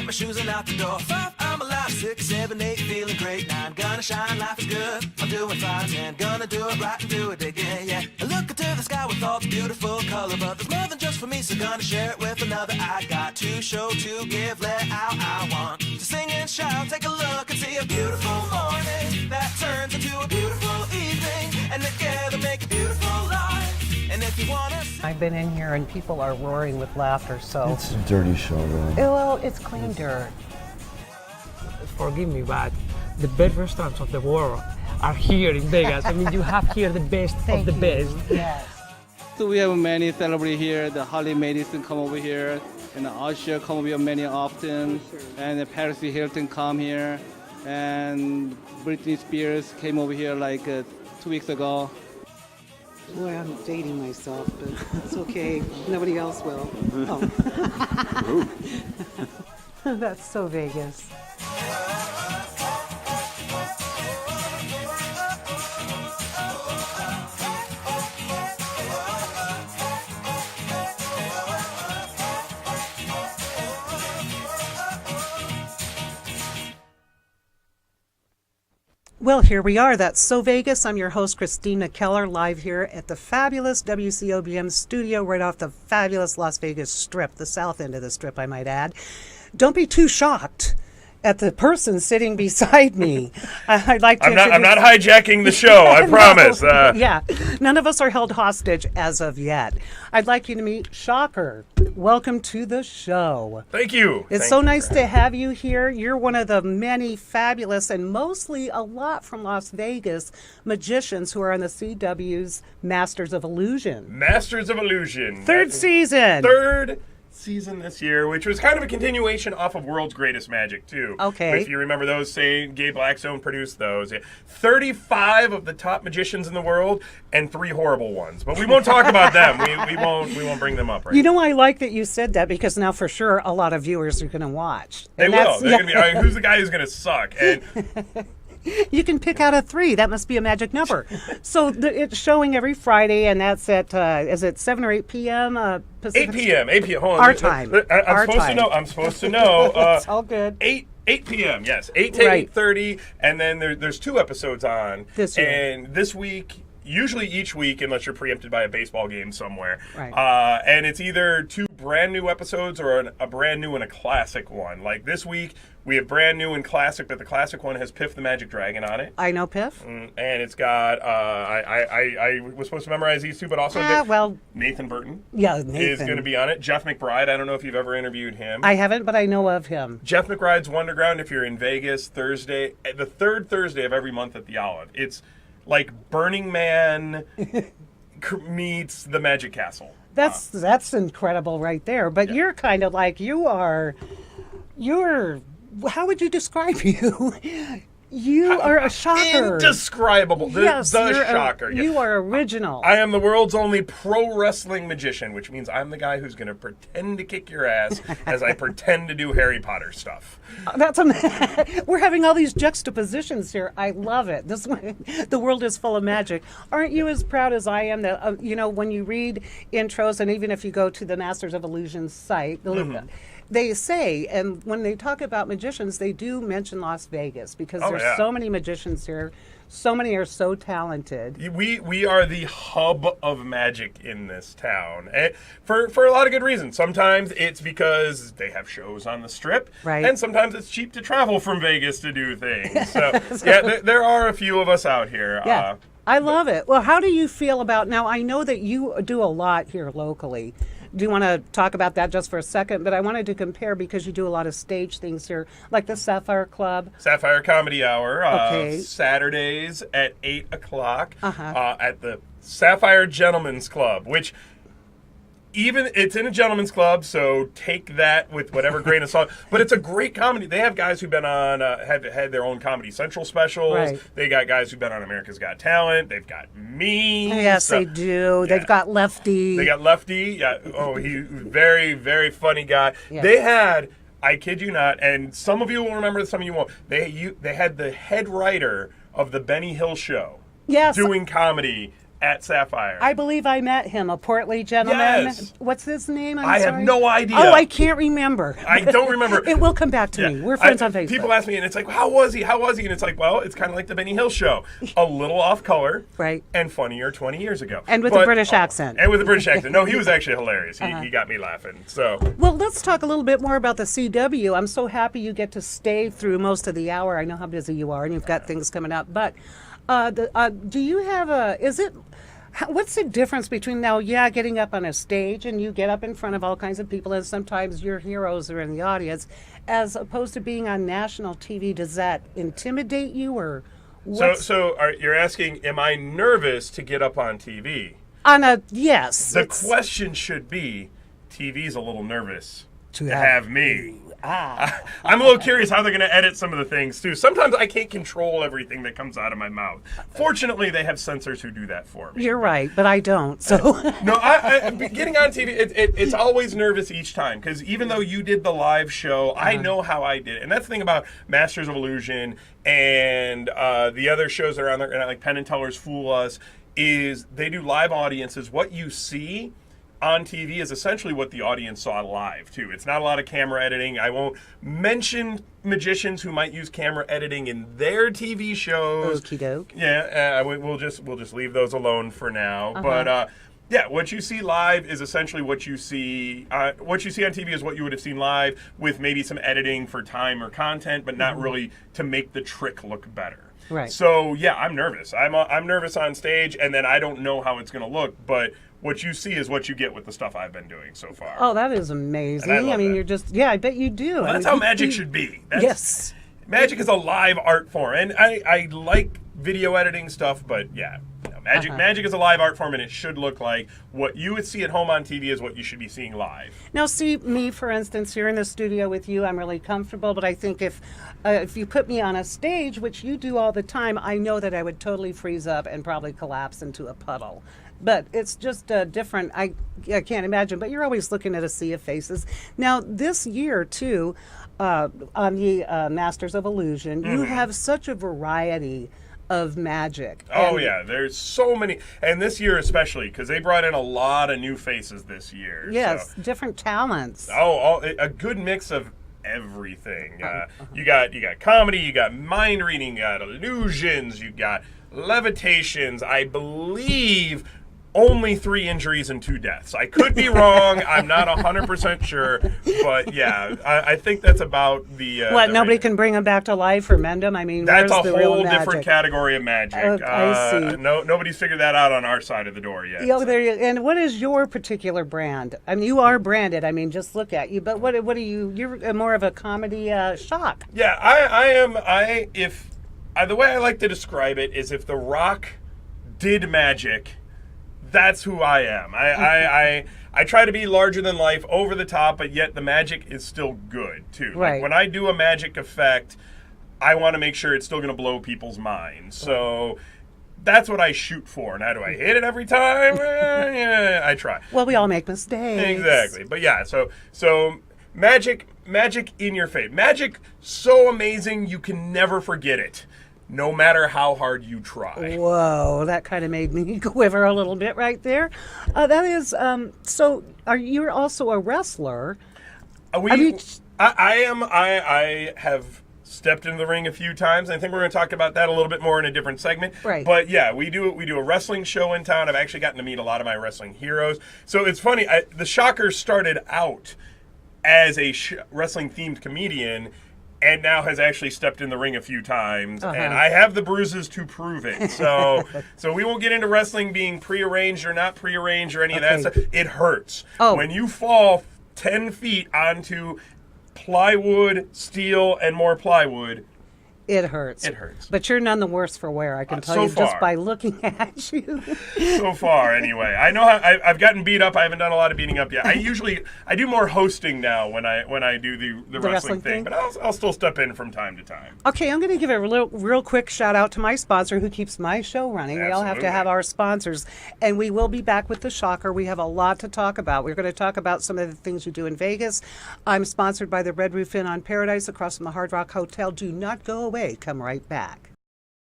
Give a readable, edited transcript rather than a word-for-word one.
my shoes and out the door. 5, I'm alive. 6, 7, 8, feeling great. 9, gonna shine, life is good. I'm doing fine. 10, gonna do it right and do it again, yeah. I look into the sky with all the beautiful color, but there's more than just for me, so gonna share it with another. I got to show, to give, let out. I want to sing and shout. Take a look and see a beautiful morning that turns into a beautiful evening, and together make a beautiful life. And if you wanna, I've been in here and people are roaring with laughter, so... It's a dirty show, though. Well, it's clean dirt. Forgive me, but the best restaurants of the world are here in Vegas. I mean, you have here the best of the best. Yes. So we have many celebrities here. The Harley Madison come over here, and Usher come over here many often, and the Paris Hilton come here, and Britney Spears came over here like 2 weeks ago. Boy, I'm dating myself, but it's okay. Nobody else will. Oh. That's so Vegas. Well, here we are. That's So Vegas. I'm your host, Christina Keller, live here at the fabulous WCOBM studio right off the fabulous Las Vegas Strip, the south end of the Strip, I might add. Don't be too shocked at the person sitting beside me. I'd like to I'm not hijacking the show, I promise. Yeah, none of us are held hostage as of yet. I'd like you to meet Shocker. Welcome to the show. Thank you. It's so nice to have you here. You're one of the many fabulous and mostly a lot from Las Vegas magicians who are on the CW's Masters of Illusion. Masters of Illusion. Third season this year, which was kind of a continuation off of World's Greatest Magic, too. Okay. If you remember those, say, Gabe Blackstone produced those. Yeah. 35 of the top magicians in the world and 3 horrible ones. But we won't talk about them. We won't bring them up right now. You know, I like that you said that because now for sure a lot of viewers are going to watch. They will. They're gonna be, I mean, who's the guy who's going to suck? And you can pick out a 3. That must be a magic number. So it's showing every Friday, and that's at, is it 7 or 8 p.m. Pacific? 8 p.m. Hold on. Our time. I'm supposed to know. It's all good. 8 p.m. Yes, 8 to 8:30, and then there's 2 episodes on this year. And this week. Usually each week, unless you're preempted by a baseball game somewhere. Right. And it's either 2 brand new episodes or a brand new and a classic one. Like this week, we have brand new and classic, but the classic one has Piff the Magic Dragon on it. I know Piff. And it's got, I was supposed to memorize these 2, but also Nathan Burton is going to be on it. Jeff McBride, I don't know if you've ever interviewed him. I haven't, but I know of him. Jeff McBride's Wonderground, if you're in Vegas, Thursday, the 3rd Thursday of every month at the Olive. It's like Burning Man meets the Magic Castle. That's incredible right there. But you're kind of like, you're, how would you describe you? You are a shocker. Indescribable. The shocker. You are original. I am the world's only pro wrestling magician, which means I'm the guy who's going to pretend to kick your ass as I pretend to do Harry Potter stuff. We're having all these juxtapositions here. I love it. The world is full of magic. Aren't you as proud as I am that, when you read intros, and even if you go to the Masters of Illusion site, they say, and when they talk about magicians, they do mention Las Vegas because there's so many magicians here. So many are so talented. We are the hub of magic in this town, and for a lot of good reasons. Sometimes it's because they have shows on the Strip, right? And sometimes it's cheap to travel from Vegas to do things. So, there are a few of us out here. Yeah, I love it. Well, how do you feel about, now I know that you do a lot here locally. Do you want to talk about that just for a second? But I wanted to compare because you do a lot of stage things here, like the Sapphire Club. Sapphire Comedy Hour, Saturdays at 8 o'clock at the Sapphire Gentlemen's Club, which it's in a gentleman's club, so take that with whatever grain of salt. But it's a great comedy. They have guys who've been on, have had their own Comedy Central specials. Right. They got guys who've been on America's Got Talent. They've got me. Yes, they do. Yeah. They've got Lefty. Yeah. Oh, he's very, very funny guy. Yeah. They had, I kid you not, and some of you will remember this, some of you won't. They had the head writer of the Benny Hill Show. Yes. Doing comedy at Sapphire. I believe I met him, a portly gentleman. Yes. What's his name? I have sorry. no idea. Oh, I can't remember. I don't remember. It will come back to me. We're friends on Facebook. People ask me, and it's like, how was he? How was he? And it's like, well, it's kind of like the Benny Hill show. A little off color. Right. And funnier 20 years ago. And with a British accent. And with a British accent. No, he was actually hilarious. He got me laughing. So. Well, let's talk a little bit more about the CW. I'm so happy you get to stay through most of the hour. I know how busy you are, and you've got things coming up. But do you have what's the difference between now, getting up on a stage and you get up in front of all kinds of people and sometimes your heroes are in the audience, as opposed to being on national TV? Does that intimidate you or you're asking, am I nervous to get up on TV? Yes. The question should be, TV's a little nervous to have me. I'm a little curious how they're going to edit some of the things, too. Sometimes I can't control everything that comes out of my mouth. Fortunately, they have censors who do that for me. You're right, but I don't. So No, I getting on TV, it's always nervous each time, because even though you did the live show, I know how I did it. And that's the thing about Masters of Illusion and the other shows that are on there, like Penn and Teller's Fool Us, is they do live audiences. What you see on TV is essentially what the audience saw live, too. It's not a lot of camera editing. I won't mention magicians who might use camera editing in their TV shows. Okie doke. Yeah, we'll just leave those alone for now. But what you see live is essentially what you see. What you see on TV is what you would have seen live, with maybe some editing for time or content, but not really to make the trick look better. Right. So I'm nervous. I'm nervous on stage, and then I don't know how it's going to look, but what you see is what you get with the stuff I've been doing so far. Oh, that is amazing. I mean, you're just, I bet you do. Well, that's how magic should be. Yes. Magic is a live art form. And I like video editing stuff, but magic is a live art form, and it should look like what you would see at home on TV is what you should be seeing live. Now, see, me, for instance, here in the studio with you, I'm really comfortable, but I think if you put me on a stage, which you do all the time, I know that I would totally freeze up and probably collapse into a puddle. But it's just different. I can't imagine. But you're always looking at a sea of faces. Now, this year, too, on the Masters of Illusion, you have such a variety of magic. Oh, yeah. There's so many. And this year especially, because they brought in a lot of new faces this year. Yes, different talents. Oh, a good mix of everything. You got comedy, you got mind reading, you got illusions, you got levitations. I believe only 3 injuries and 2 deaths. I could be wrong. I'm not 100% sure, but I think that's about the. Nobody can bring them back to life or mend them? I mean, that's where's a the real whole magic? different category of magic. I see. Nobody's figured that out on our side of the door yet. And what is your particular brand? I mean, you are branded. I mean, just look at you. But what are you? You're more of a comedy shock. Yeah, I am. The way I like to describe it is, if The Rock did magic, that's who I am. I try to be larger than life, over the top, but yet the magic is still good, too. Right. Like, when I do a magic effect, I want to make sure it's still going to blow people's minds. So that's what I shoot for. Now, do I hit it every time? I try. Well, we all make mistakes. Exactly. But so magic in your face. Magic so amazing you can never forget it, no matter how hard you try. Whoa, that kind of made me quiver a little bit right there. That is, so you're also a wrestler. I have stepped into the ring a few times. I think we're going to talk about that a little bit more in a different segment. Right. But yeah, we do a wrestling show in town. I've actually gotten to meet a lot of my wrestling heroes. So it's funny, the Shocker started out as a wrestling-themed comedian, and now has actually stepped in the ring a few times, and I have the bruises to prove it. So we won't get into wrestling being prearranged or not prearranged or any of that stuff. It hurts. When you fall 10 feet onto plywood, steel, and more plywood, it hurts. It hurts. But you're none the worse for wear, I can tell you just by looking at you. So far, anyway. I know I've gotten beat up. I haven't done a lot of beating up yet. I do more hosting now when I do the wrestling thing. But I'll still step in from time to time. Okay, I'm going to give a real quick shout out to my sponsor who keeps my show running. Absolutely. We all have to have our sponsors. And we will be back with the Shocker. We have a lot to talk about. We're going to talk about some of the things you do in Vegas. I'm sponsored by the Red Roof Inn on Paradise across from the Hard Rock Hotel. Do not go away. Come right back.